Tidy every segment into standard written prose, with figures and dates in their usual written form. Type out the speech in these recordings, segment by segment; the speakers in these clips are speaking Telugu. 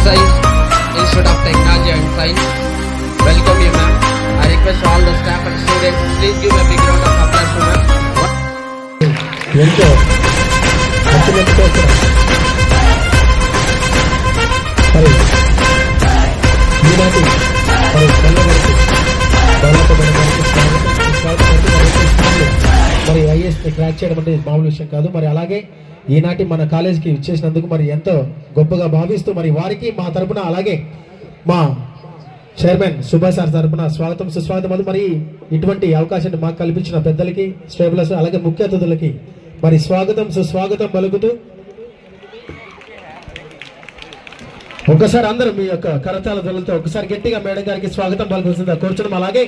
exercise, Institute of Technology and Science. Welcome you, ma'am. I request all the staff and students, please give a big round of applause to ma'am. మరి ఐఏఎస్ క్రాక్ చేయడం అంటే మామూలు విషయం కాదు. మరి అలాగే ఈనాటి మన కాలేజీకి ఇచ్చేసినందుకు మరి ఎంతో గొప్పగా భావిస్తూ మరి వారికి మా తరపున అలాగే మా చైర్మన్ సుభాష్ సార్ తరపున స్వాగతం సుస్వాగతం. అది మరి ఇటువంటి అవకాశాన్ని మాకు కల్పించిన పెద్దలకి, స్టేబులర్స్, అలాగే ముఖ్య అతిథులకి మరి స్వాగతం సుస్వాగతం పలుకుతూ ఒక్కసారి అందరూ మీ యొక్క కరతాళ ధ్వనులతో ఒకసారి గట్టిగా మేడం గారికి స్వాగతం పలకాల్సిందిగా కోరుచున్నాం. అలాగే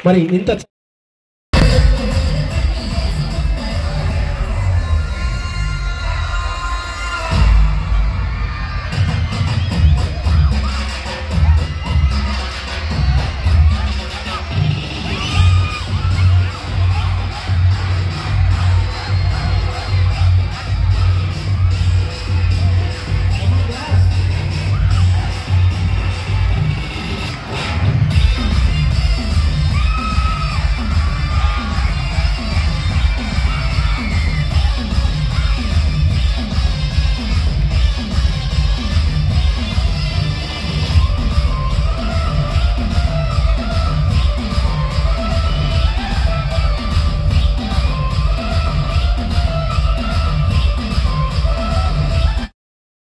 మరి ఇంత